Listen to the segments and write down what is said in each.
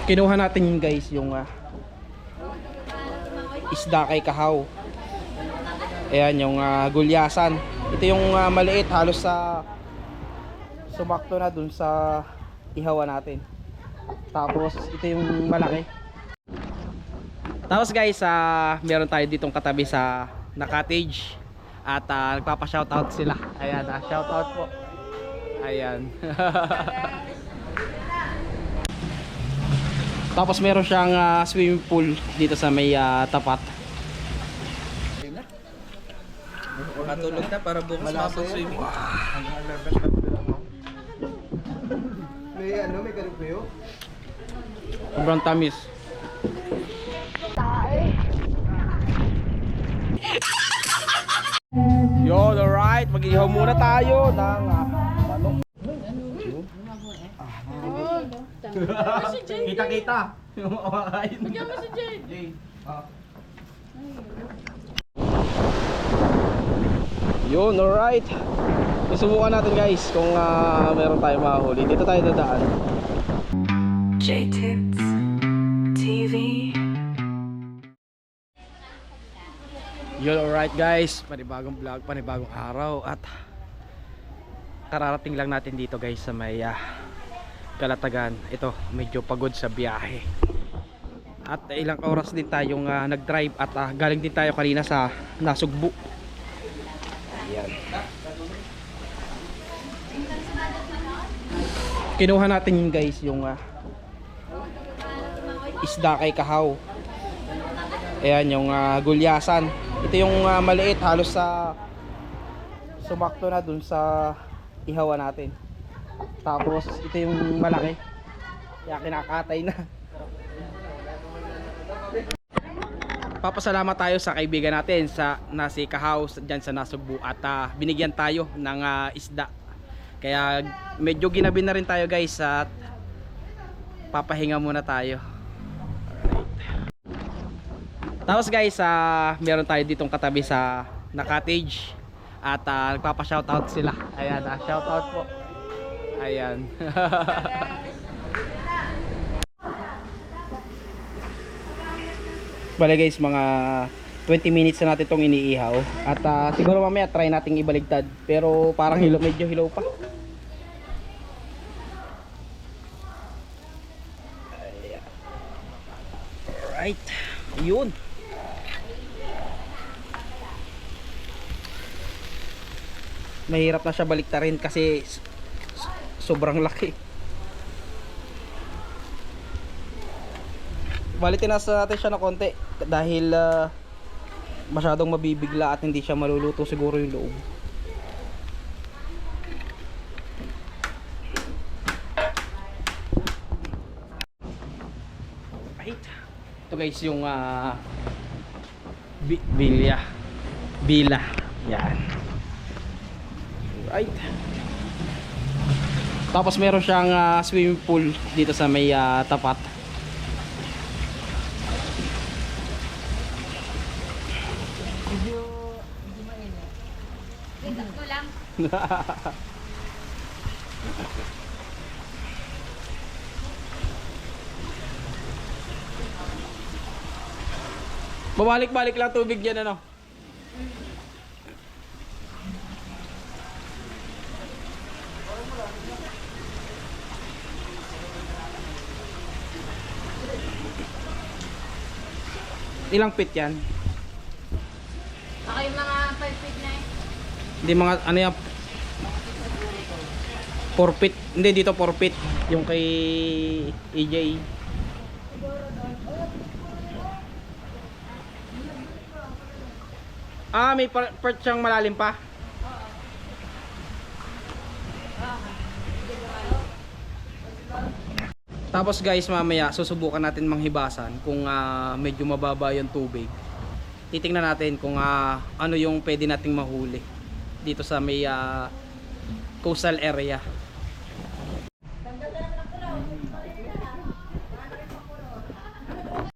Kinuha natin yun guys, yung isda kay Kahaw. Ayan yung gulyasan. Ito yung maliit, halos sa sumakto na dun sa ihawa natin. Tapos ito yung malaki. Tapos guys, meron tayo ditong katabi sa na cottage. At nagpapa-shoutout sila. Ayan, shoutout po. Ayan. Tapos meron siyang swimming pool dito sa may tapat. Matulog na para bukas mapag-swimming. May ganun kayo? Sobrang tamis. Yo, alright. Mag-ihaw muna tayo ng manok. Kita-kita. Yung makakain. Bigyan mo si Jade. Yun, alright. Susubukan natin guys kung meron tayong mahuli. Dito tayo dadaan. J-Tips TV. Yun, alright guys. Panibagong vlog, panibagong araw. At kararating lang natin dito guys sa may Kalatagan. Ito, medyo pagod sa biyahe. At ilang oras din tayong nag-drive. At galing din tayo kanina sa Nasugbu. Ayan. Kinuha natin yun guys, yung isda kay Kahaw. Ayan yung gulyasan. Ito yung maliit, halos sa sumakto na dun sa ihawa natin. Tapos ito yung malaki, kaya kinakatay na. Papasalamat tayo sa kaibigan natin sa si Kahaw dyan sa Nasugbu. At binigyan tayo ng isda. Kaya medyo ginabi na rin tayo guys. At papahinga muna tayo. Alright. Tapos guys, meron tayo ditong katabi sa na cottage. At nagpapa-shoutout sila. Ayan, shoutout po. Ayan. Bale guys, mga 20 minutes na natin itong iniihaw. At siguro mamaya try nating ibaligtad. Pero parang medyo hilaw pa. Ayan. Alright. Yun. Mahirap na siya baliktarin kasi sobrang laki. Bali tinasa natin siya na konti dahil masyadong mabibigla at hindi siya maluluto siguro yung loob. Right. Ito guys yung bila. Yan. Right. Tapos meron siyang swimming pool dito sa may tapat. Babalik-balik lang tubig dyan ano. Ilang feet yan? Ako yung mga 5 feet na eh. Hindi mga ano yan, 4 feet. Hindi dito 4 feet yung kay EJ. May part siyang malalim pa. Tapos guys, mamaya susubukan natin manghibasan kung medyo mababa yung tubig. Titingnan natin kung ano yung pwede nating mahuli dito sa may coastal area.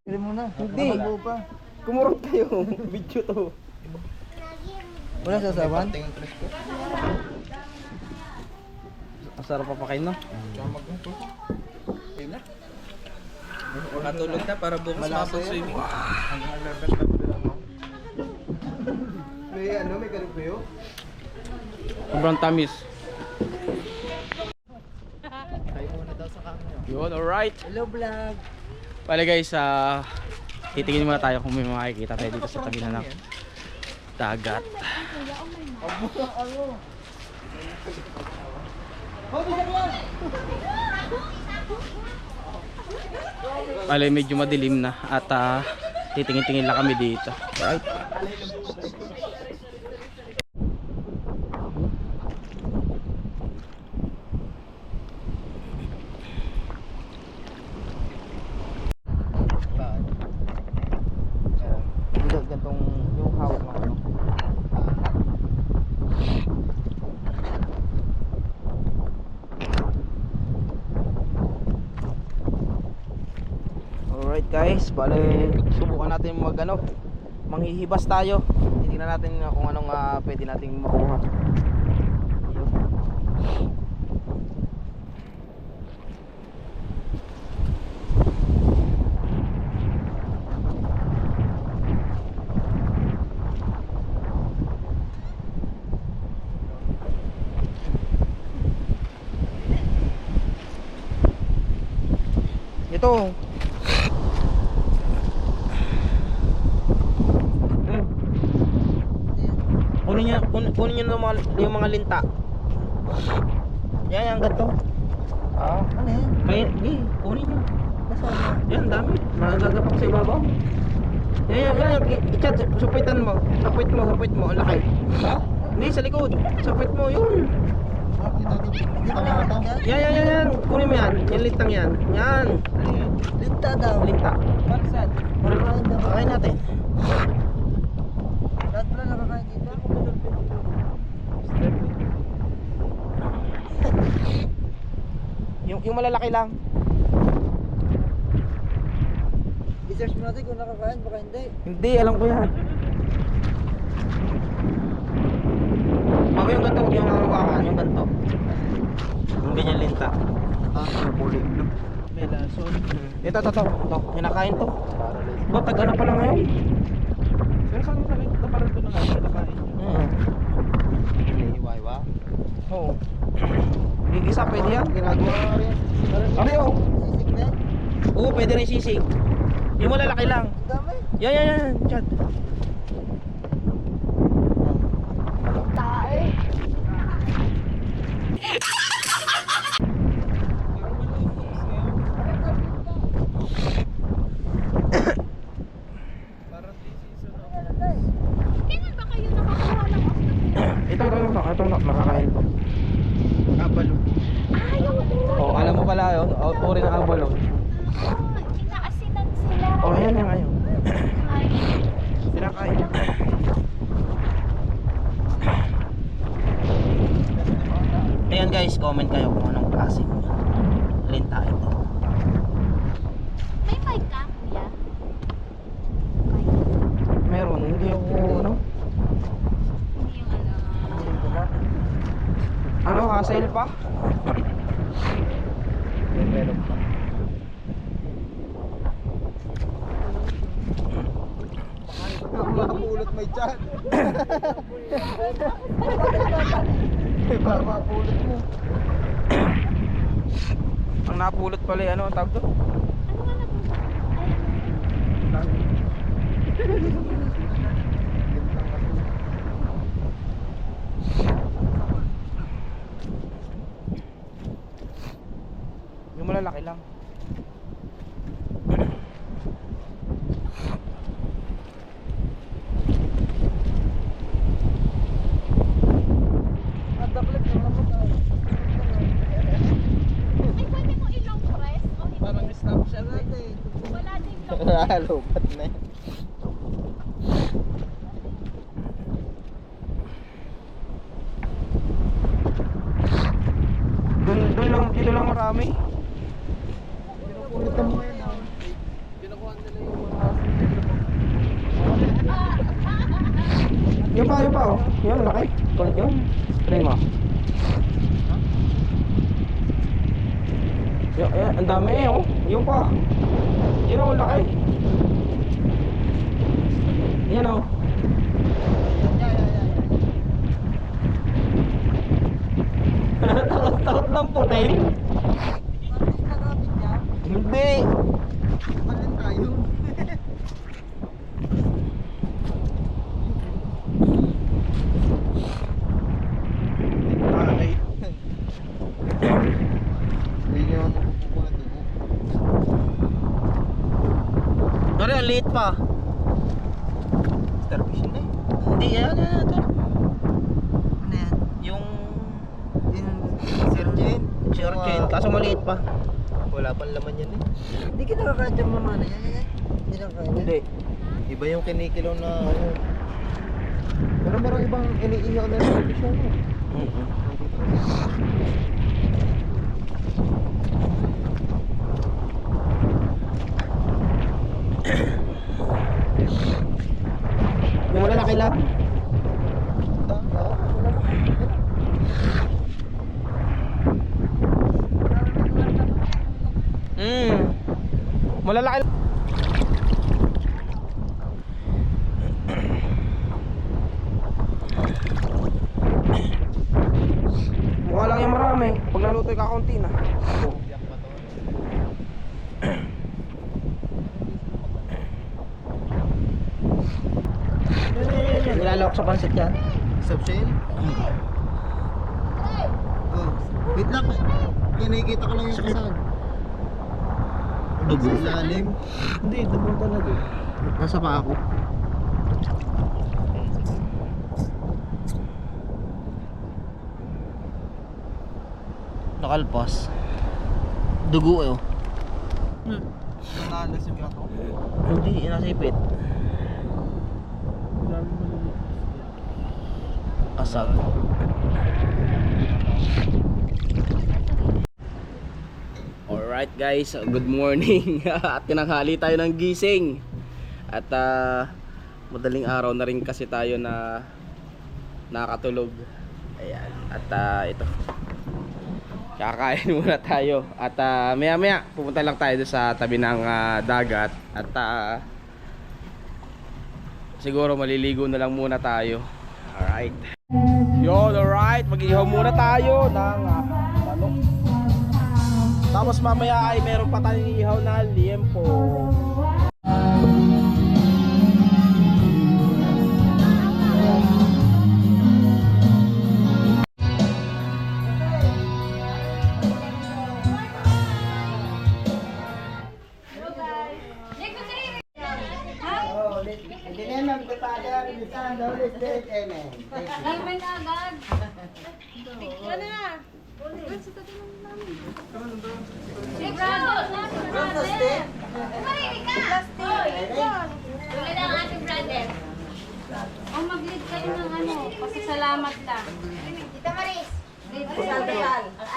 Pili mo na. Hindi. Mababaw pa. Kumurot kayo. Video to. Wala sasawan? Masarap pa pa kayo no? Makatulog na para bukas Malasa mapag-swimming. May ano, may kalugbayo? Sobrang tamis. Tayo muna daw sa kanya. Yun, alright. Hello vlog. Pala guys, titingin muna tayo kung may makikita tayo dito sa tabi na ng dagat. Pala medyo madilim na at titingin-tingin lang kami dito. Alright. Gantong yung hawak ng ano. Alright guys, bale subukan natin mag ano, manghihibas tayo. Titingnan natin kung anong pwede nating makuha. Ito. Kunin niyo yung mga linta. Yan, ganito. Ano yan? Kaya, kunin niyo. Nasaan? Yan, dami. Magagapak sa ibabaw. Yan. I-chat, supitan mo. Sapit mo. Ang laki. Hindi, sa likod. Sapit mo, yun. Dito na ito? Yan. Kunin mo yan. Yung lintang yan. Yan. Linta daw. Linta. Para saan? Kakain natin. Lahat pala nakakain dito? Yung malalaki lang. I-search mo natin kung nakakain, baka hindi. Hindi, alam ko yan. Ako yung ganito, yung hawakan, yung ganito. Yung ganyan linta. Napuli. May lason. Ito. Hinakain to. Tag ano pala ngayon? Pero saan mo talaga? Ito parang ito na nga, nakakain. Iwa-iwa. Oo. Gigisa, pwede yan. Ginagawa. Ano Ano yun? Sisig na? Oo, pwede rin sisig. Yung malalaki lang. Ang dami. Yan. Chat. Kailan ba kayo nakakuha ng Ito nakakain to. Kabalo. yung Oh, alam mo pala yun, uri ng abalong. inaasinan sila. Oh, yan ngayon. Ay, Pinakain. Ayan guys, comment kayo kung anong klaseng linta ito. may mic ka, kuya? Mic. Meron, hindi ako ano. Hindi yung ano. Ano, hassle pa? Meron pa. Mapulot may chat. Mapulot mo. Ang napulot pala ano ang tawag doon? Ano nga nag- Yung malalaki lang. Ang daklag ng lamok. Ay, pwede mo ilong press o hindi? Parang Snapchat natin. Wala din long. Lupat na eh. Dito lang marami. Pinupulitan mo ngayon. Kinukuha nila yung Yung pa oh. Yung laki. Kulit yun. Try mo. Yung, ang dami eh oh. Yung pa. Yan o, laki. Yan o. Takot ng putin. Hindi. Ano ang liit pa? Starfish na eh. Hindi, yan. Ito. Ano yan? Yung Surgeon? Sharkin, kaso maliit pa. Wala pang laman yan eh. Hindi kita kakain dyan mamana yan. Hindi lang kaya. Hindi. Iba yung kinikilaw na ano. Pero meron ibang iniihaw na starfish yan eh. Yung malalaki lang. Malalaki. Mukha lang yung marami. Pag nalutoy ka kaunti na. Nilalawak sa pansit yan. Subshell? Oh, wait lang. Kinikita ko lang yung kasag. Dugo. Sa ilalim. Hindi, dumong talaga. Nasa pa ako. Nakalpas. Dugo eh. Oh. Natalas yung bato. Hindi, nasa ipit. Kasag. Alright guys, good morning. At tinanghali tayo ng gising. At madaling araw na rin kasi tayo na nakatulog. Ayan. At ito. Kakain muna tayo. At maya maya pupunta lang tayo doon sa tabi ng dagat. At siguro maliligo na lang muna tayo. Alright. Yun, alright. Mag-ihaw muna tayo ng manok. Tapos mamaya ay meron pa tayong ihaw na liempo. Amen agad. Ano na? Si brother, brother. Marinig ka. Wala na ang ating brother. O mag-lead kayo ng ano, pasasalamat lang. Tita Maris. Lead ko sa dasal. Ang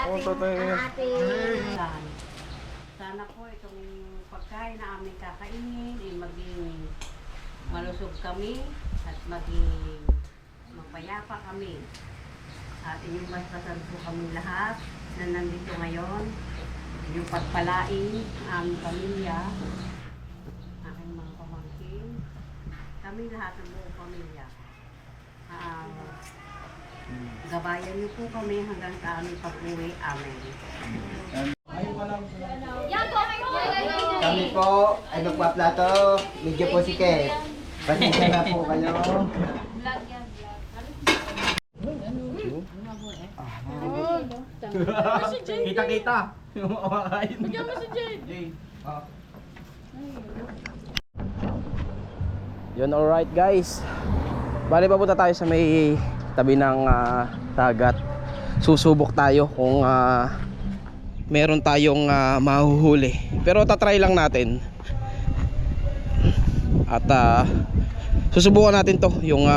ating Sana po itong pagkain na aming kakainin ay maging malusog kami at maging mapayapa kami. At inyong bastasan po kami lahat na nandito ngayon. Inyong pagpalain ang aming pamilya, aking mga pamangkin, kami lahat ng buong pamilya. Gabayan niyo po kami hanggang sa aming pag-uwi. Amen. Kami po ay magpaplato. Medyo po sikip. Pasensya na po kayo. vlog yan, vlog. Kita-kita. Yung makakain. Bigyan mo si Jay. Yun, alright guys. Bali papunta tayo sa may tabi ng dagat. Susubok tayo kung meron tayong mahuhuli. Pero tatry lang natin. At susubukan natin to, yung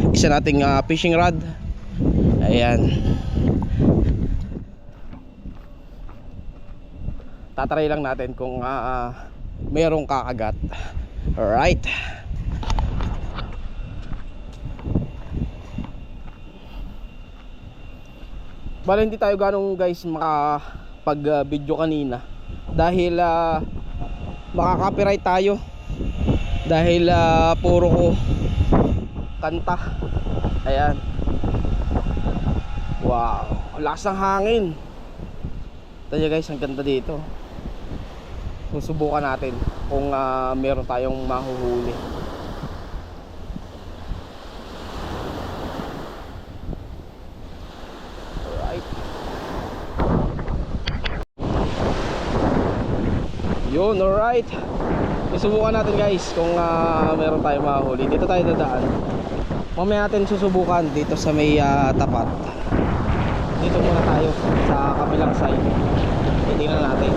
isa nating fishing rod. Ayan. Tatry lang natin kung merong kakagat. Alright. Bale hindi tayo ganong guys makapag video kanina dahil makaka-copyright tayo dahil puro ko kanta. Ayan. Wow, lakas ng hangin. Tayo guys, ang ganda dito. Susubukan natin kung meron tayong mahuhuli. Alright. Yun, alright. Susubukan natin guys kung meron tayong mahuhuli. Dito tayo dadaan. Mamaya natin susubukan dito sa may tapat. Dito muna tayo sa kabilang side. Titingnan natin.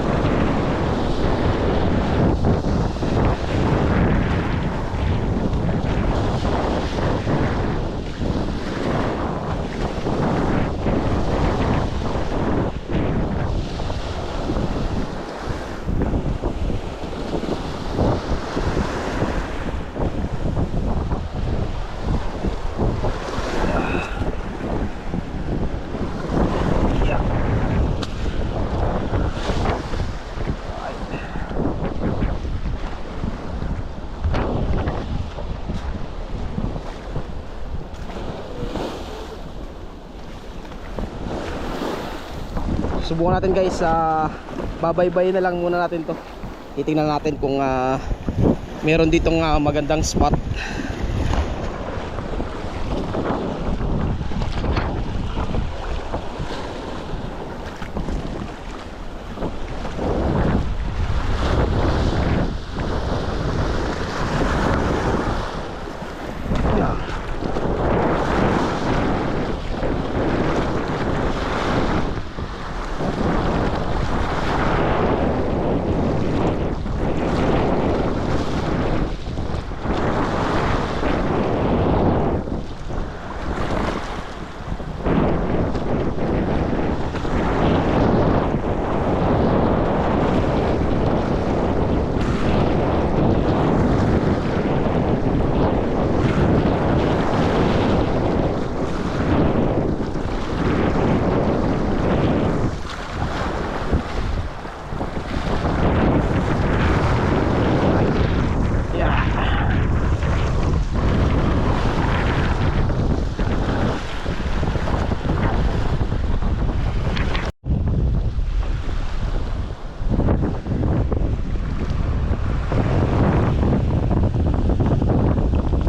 Subukan natin guys, babaybayin na lang muna natin to. Titingnan natin kung meron ditong magandang spot.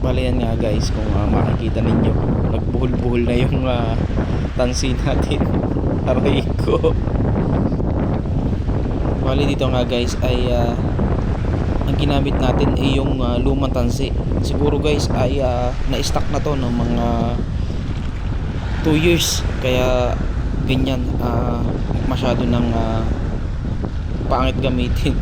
Bale yan nga guys, kung makikita ninyo, nagbuhol-buhol na yung tansi natin. Aray ko. Bale dito nga guys ay ang ginamit natin ay yung lumang tansi. Siguro guys ay na-stock na to ng mga 2 years. Kaya ganyan, masyado ng pangit gamitin.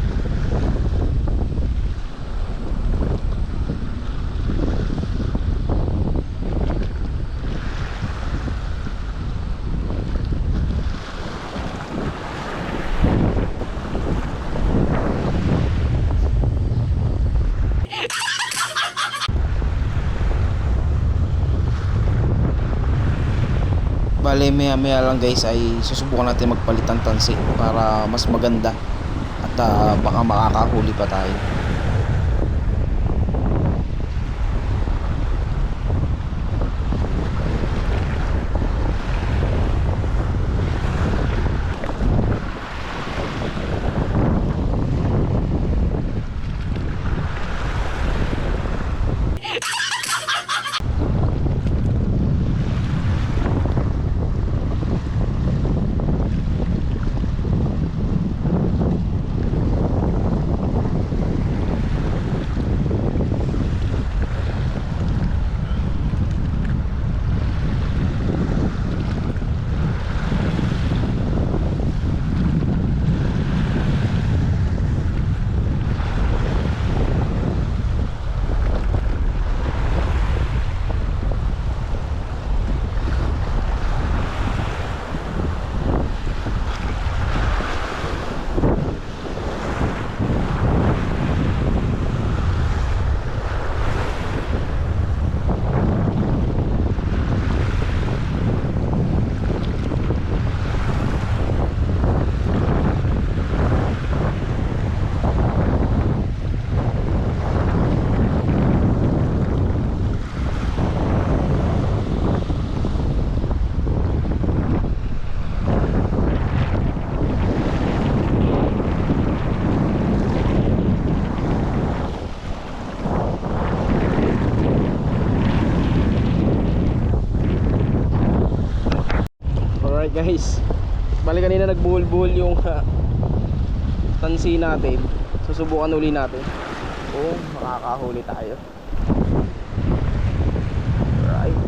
Bale maya lang guys ay susubukan natin magpalit ng tansi para mas maganda at baka makakahuli pa tayo. guys, bali kanina nagbuhol-buhol yung tansi natin. Susubukan uli natin kung makakahuli tayo. Right.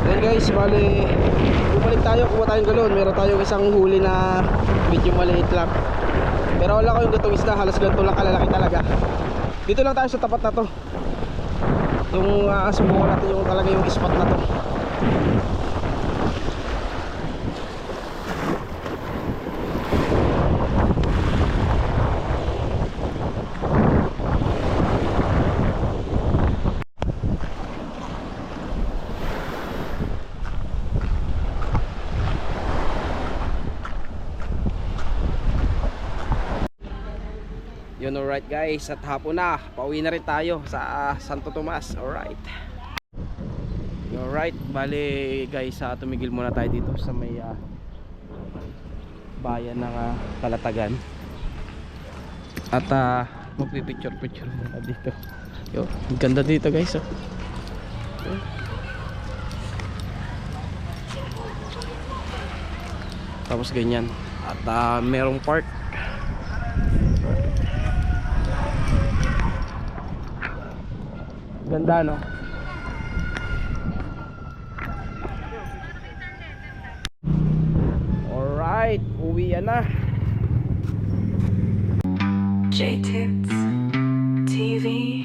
Then guys, bali bumalik tayo, kuha tayong galon. Meron tayong isang huli na medyo maliit lang. Pero wala ko yung gatong isda, halos ganito lang kalalaki talaga. Dito lang tayo sa tapat na to. Yung subukan natin yung talaga yung spot na to. Yun, alright guys, at hapon na, pauwi na rin tayo sa Santo Tomas. Alright. Alright, bali guys, tumigil muna tayo dito sa may bayan ng Kalatagan. At magpipicture muna dito. Yo, ganda dito guys, oh. Tapos ganyan. At merong park. Ganda, no? Alright, uwian na. J-Tips TV.